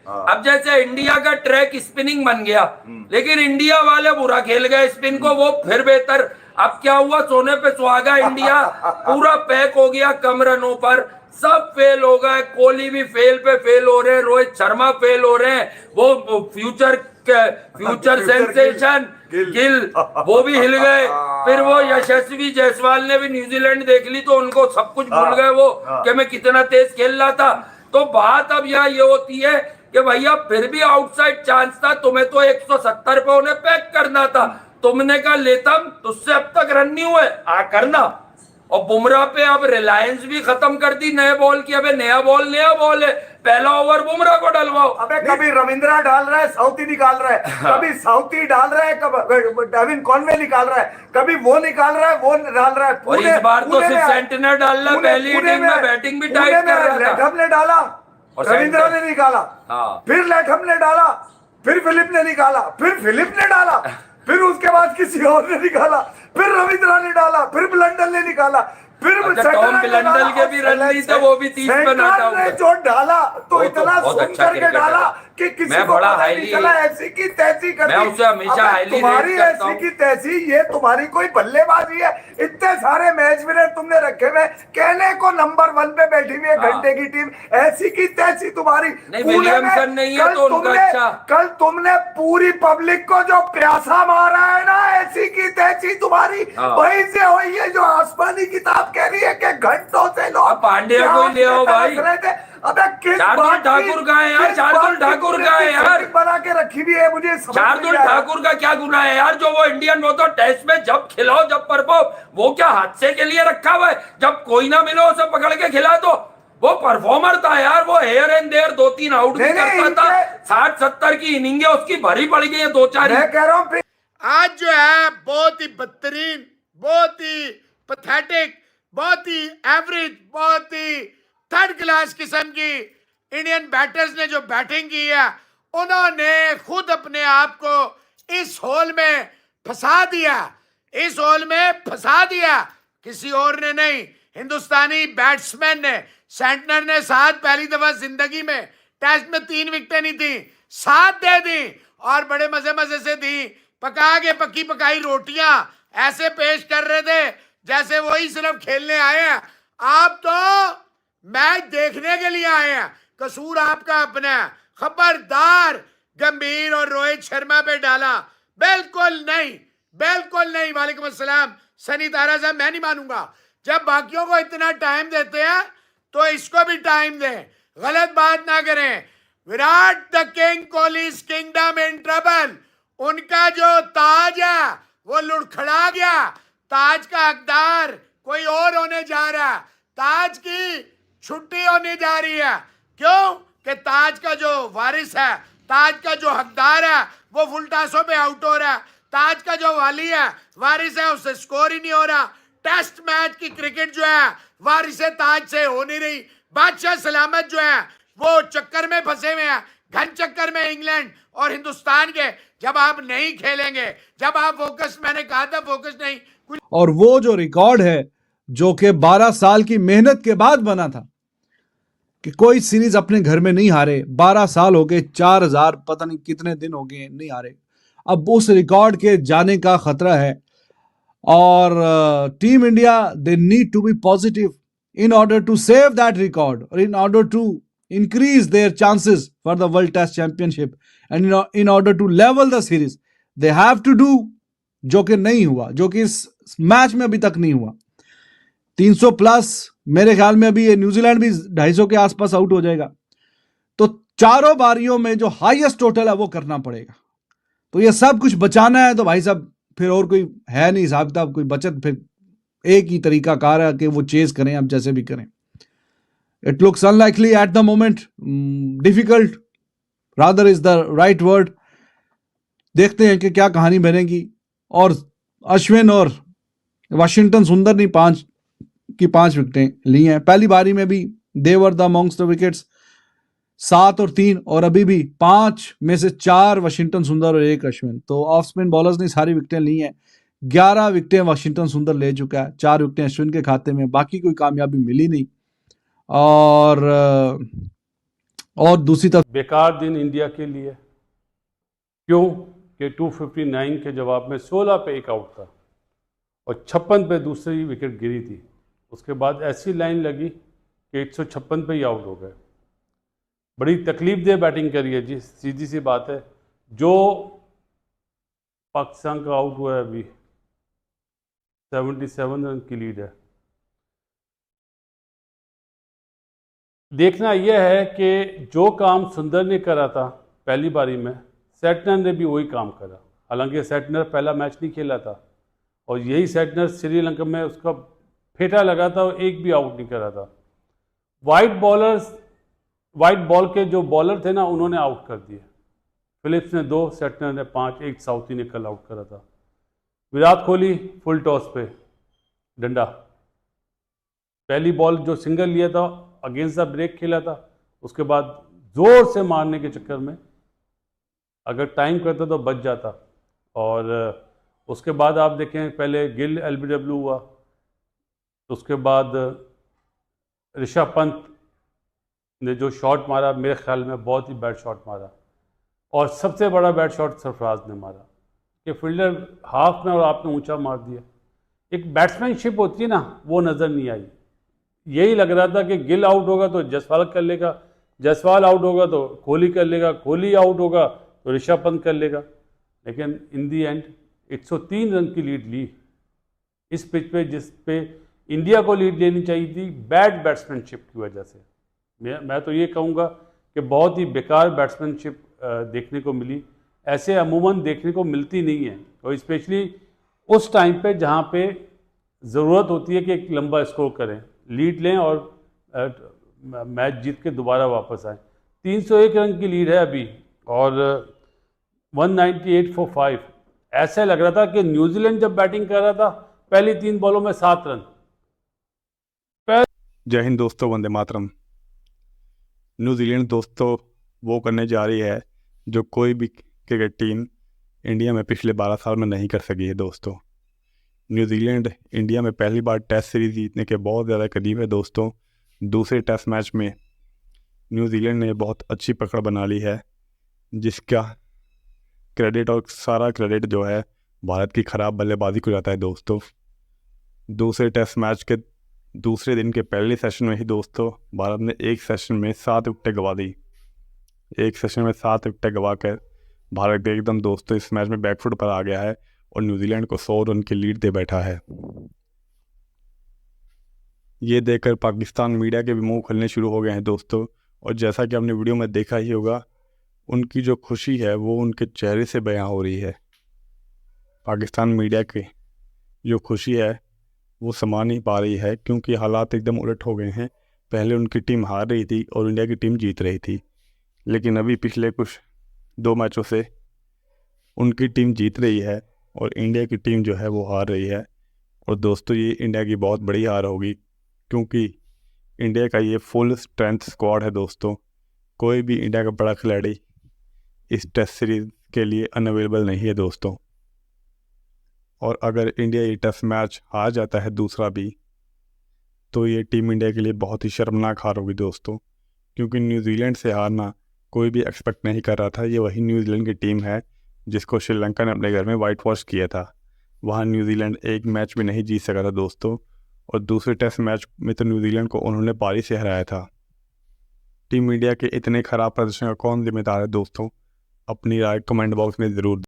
अब जैसे इंडिया का ट्रैक स्पिनिंग बन गया, लेकिन इंडिया वाले बुरा खेल गए स्पिन को, वो फिर बेहतर। अब क्या हुआ, सोने पे सुहागा, इंडिया पूरा पैक हो गया कम रनों पर, सब फेल हो गए। कोहली भी फेल पे फेल हो रहे हैं, रोहित शर्मा फेल हो रहे हैं, वो फ्यूचर सेंसेशन गिल वो भी हिल गए। फिर वो यशस्वी जायसवाल ने भी न्यूजीलैंड देख ली तो उनको सब कुछ भूल गए वो कि मैं कितना तेज खेल रहा था। तो बात अब यहाँ ये होती है कि भैया फिर भी आउटसाइड चांस था, तुम्हें तो 170 पे उन्हें पैक करना था, तुमने कहा लेतम तुझसे अब तक रन नहीं हुए आ करना। और बुमराह पे अब रिलायंस भी खत्म कर दी नए बॉल की, अबे नया बॉल है, पहला ओवर बुमराह को डलवाओ। अबे कभी रविंद्रा डाल रहा है, साउथी निकाल रहा है, कभी साउथी डाल रहा है, कभी डेविन कॉनवे निकाल रहा है, कभी वो निकाल रहा है, वो डाल रहा है। और इस बार तो सिर्फ सेंटिनर डाल रहा है, पहली इनिंग में बैटिंग भी टाइट कर रहा था। लेथम ने डाला, रविंद्रा ने निकाला, फिर लेथम ने डाला, फिर फिलिप ने निकाला, फिर फिलिप ने डाला, फिर उसके बाद किसी और ने निकाला, फिर रविंद्रा ने डाला, फिर ब्लंडल ने निकाला, फिर टॉम ब्लंडल के भी रन नहीं थे, वो भी 30 पे नॉट आउट ने जो डाला तो इतना सुंदर के डाला कि किसी को पता नहीं चला। ऐसी की तैसी कर दी, मैं उसे हमेशा हाईली तुम्हारी ऐसी की तैसी, ये तुम्हारी कोई बल्लेबाजी है? इतने सारे मैच विनर तुमने रखे हुए, कहने को नंबर 1 पे बैठी हुई है घंटे की टीम, ऐसी की तैसी तुम्हारी। विलियमसन नहीं है तो उनका अच्छा। कल तुमने पूरी पब्लिक को जो प्यासा मारा है ना, ऐसी की तैसी तुम्हारी वहीं से हुई है जो आसमानी किताब कह रही है कि घंटों से लोग पांड्या को ले आओ भाई। अबे किस शार्दुल ठाकुर का है यार, शार्दुल ठाकुर का है यार, बना के रखी भी है, मुझे शार्दुल ठाकुर का क्या गुनाह है यार? जो वो इंडियन वो तो टेस्ट में जब खिलाओ जब परफॉर्म, वो क्या हादसे के लिए रखा हुआ है? जब कोई ना मिलो उसे पकड़ के खिला दो। वो परफॉर्मर था यार, वो हेयर एंड देयर 2-3 आउट भी करता था, 60-70 की इनिंगे उसकी भरी पड़ गई है 2-4। मैं कह रहा हूँ आज जो है बहुत ही बदतरीन, बहुत ही पैथेटिक, बहुत ही एवरेज, बहुत ही थर्ड क्लास किस्म की इंडियन बैटर्स ने जो बैटिंग की है, उन्होंने खुद अपने आप को इस होल में फंसा दिया, इस होल में फंसा दिया, किसी और ने नहीं। हिंदुस्तानी बैट्समैन ने, सेंटनर ने 7 पहली दफा जिंदगी में टेस्ट में 3 विकेटें नहीं थी, 7 दे दी और बड़े मजे मजे से दी। पका के पक्की पकाई रोटियां ऐसे पेश कर रहे थे जैसे वही सिर्फ खेलने आए हैं। आप तो मैच देखने के लिए आए हैं, कसूर आपका अपना है। खबरदार गंभीर और रोहित शर्मा पे डाला, बिल्कुल नहीं, बिल्कुल नहीं। वालेकुम अस्सलाम सनी तारा साहब, मैं नहीं मानूंगा। जब बाकियों को इतना टाइम देते हैं तो इसको भी टाइम दें, गलत बात ना करें। Virat the king, Kohli's kingdom in trouble. उनका जो ताज है वो लुढ़खड़ा गया, ताज का हकदार कोई और होने जा रहा है, ताज की छुट्टी होने जा रही है। क्यों? कि ताज का जो वारिस है, ताज का जो हकदार है वो फुल टासों पे आउट हो रहा है, ताज का जो वाली है, वारिस है, उससे स्कोर ही नहीं हो रहा। टेस्ट मैच की क्रिकेट जो है वारिस ताज से हो नहीं रही। बादशाह सलामत जो है वो चक्कर में फंसे हुए हैं, घन चक्कर में इंग्लैंड और हिंदुस्तान के। जब आप नहीं खेलेंगे, जब आप फोकस, मैंने कहा था फोकस नहीं कुछ। और वो जो रिकॉर्ड है जो कि 12 साल की मेहनत के बाद बना था कि कोई सीरीज अपने घर में नहीं हारे, 12 साल हो गए, 4000 पता नहीं कितने दिन हो गए नहीं हारे। अब उस रिकॉर्ड के जाने का खतरा है और team India they need to be positive in order to save that record और in order to increase their chances for the World Test Championship and in order to level the series they have to do, जो कि नहीं हुआ, जो कि इस match में अभी तक नहीं हुआ। 300 प्लस मेरे ख्याल में अभी ये न्यूजीलैंड भी 250 के आसपास आउट हो जाएगा, तो चारों बारियों में जो हाईएस्ट टोटल है वो करना पड़ेगा। तो ये सब कुछ बचाना है तो भाई साहब फिर और कोई है नहीं हिसाब किताब, कोई बचत, फिर एक ही तरीका कार है कि वो चेज करें, अब जैसे भी करें। It looks unlikely at the moment, difficult rather is the right word। देखते हैं कि क्या कहानी बनेगी। और अश्विन और वाशिंगटन सुंदर ने 5 विकेटें ली हैं। पहली बारी में भी they were the amongst the wickets, 7 और 3, और अभी भी 5 में से 4 वाशिंगटन सुंदर और 1 अश्विन। तो ऑफ स्पिन बॉलर्स ने सारी विकेटें ली हैं। 11 विकेटें वाशिंगटन सुंदर ले चुका है, 4 विकेटें अश्विन के खाते में, बाकी कोई कामयाबी मिली नहीं। और और दूसरी तरफ बेकार दिन इंडिया के लिए। क्यों कि 259 के जवाब में 16 पे एक आउट था और 56 पे दूसरी विकेट गिरी थी। उसके बाद ऐसी लाइन लगी कि 156 पे ही आउट हो गए। बड़ी तकलीफ दे बैटिंग करी है जी, सीधी सी बात है। जो पाकिस्तान का आउट हुआ है अभी 77 रन की लीड है। देखना यह है कि जो काम सुंदर ने करा था पहली बारी में, सेटनर ने भी वही काम करा। हालांकि सेटनर पहला मैच नहीं खेला था और यही सेटनर श्रीलंका में उसका फेटा लगा था और एक भी आउट नहीं करा था। वाइट बॉल के जो बॉलर थे ना, उन्होंने आउट कर दिए। फिलिप्स ने 2, सेटनर ने 5, एक साउथी ने कल आउट करा था। विराट कोहली फुल टॉस पे डंडा, पहली बॉल जो सिंगल लिया था अगेंस्ट द ब्रेक खेला था, उसके बाद जोर से मारने के चक्कर में अगर टाइम करता तो बच जाता। और उसके बाद आप देखें, पहले गिल LBW हुआ, उसके बाद ऋषभ पंत ने जो शॉट मारा, मेरे ख्याल में बहुत ही बैड शॉट मारा। और सबसे बड़ा बैड शॉट सरफराज ने मारा कि फील्डर हाफ में और आपने ऊंचा मार दिया। एक बैट्समैनशिप होती है ना, वो नज़र नहीं आई। यही लग रहा था कि गिल आउट होगा तो जायसवाल कर लेगा, जायसवाल आउट होगा तो कोहली कर लेगा, कोहली आउट होगा तो ऋषभ पंत कर लेगा। लेकिन इन दी एंड 103 रन की लीड ली इस पिच पे, जिस पे इंडिया को लीड लेनी चाहिए थी बैड बैट्समैनशिप की वजह से। मैं तो ये कहूँगा कि बहुत ही बेकार बैट्समैनशिप देखने को मिली। ऐसे अमूमन देखने को मिलती नहीं है, और स्पेशली उस टाइम पे जहाँ पे ज़रूरत होती है कि एक लंबा स्कोर करें, लीड लें और मैच जीत के दोबारा वापस आए। 301 रन की लीड है अभी और 198 फॉर 5। ऐसा लग रहा था कि न्यूजीलैंड जब बैटिंग कर रहा था पहली 3 बॉलों में 7 रन। जय हिंद दोस्तों, वंदे मातरम। न्यूजीलैंड दोस्तों वो करने जा रही है जो कोई भी क्रिकेट टीम इंडिया में पिछले 12 साल में नहीं कर सकी है दोस्तों। न्यूजीलैंड इंडिया में पहली बार टेस्ट सीरीज जीतने के बहुत ज़्यादा करीब है दोस्तों। दूसरे टेस्ट मैच में न्यूजीलैंड ने बहुत अच्छी पकड़ बना ली है, जिसका क्रेडिट और सारा क्रेडिट जो है भारत की ख़राब बल्लेबाजी को जाता है दोस्तों। दूसरे टेस्ट मैच के दूसरे दिन के पहले सेशन में ही दोस्तों भारत ने एक सेशन में 7 विकेटें गंवा दी। एक सेशन में 7 विकेटें गंवा कर भारत एकदम दोस्तों इस मैच में बैकफुट पर आ गया है और न्यूजीलैंड को 100 रन की लीड दे बैठा है। ये देखकर पाकिस्तान मीडिया के भी मुंह खुलने शुरू हो गए हैं दोस्तों, और जैसा कि आपने वीडियो में देखा ही होगा, उनकी जो खुशी है वो उनके चेहरे से बयां हो रही है। पाकिस्तान मीडिया की जो खुशी है वो समा नहीं पा रही है, क्योंकि हालात एकदम उलट हो गए हैं। पहले उनकी टीम हार रही थी और इंडिया की टीम जीत रही थी, लेकिन अभी पिछले कुछ 2 मैचों से उनकी टीम जीत रही है और इंडिया की टीम जो है वो हार रही है। और दोस्तों ये इंडिया की बहुत बड़ी हार होगी, क्योंकि इंडिया का ये फुल स्ट्रेंथ स्क्वाड है दोस्तों। कोई भी इंडिया का बड़ा खिलाड़ी इस टेस्ट सीरीज़ के लिए अनअवेलेबल नहीं है दोस्तों। और अगर इंडिया ये टेस्ट मैच हार जाता है दूसरा भी, तो ये टीम इंडिया के लिए बहुत ही शर्मनाक हार होगी दोस्तों, क्योंकि न्यूजीलैंड से हारना कोई भी एक्सपेक्ट नहीं कर रहा था। ये वही न्यूजीलैंड की टीम है जिसको श्रीलंका ने अपने घर में वाइट वॉश किया था। वहाँ न्यूजीलैंड एक मैच भी नहीं जीत सका था दोस्तों, और दूसरे टेस्ट मैच में तो न्यूजीलैंड को उन्होंने पारी से हराया था। टीम इंडिया के इतने ख़राब प्रदर्शन का कौन जिम्मेदार है दोस्तों? अपनी राय कमेंट बॉक्स में ज़रूर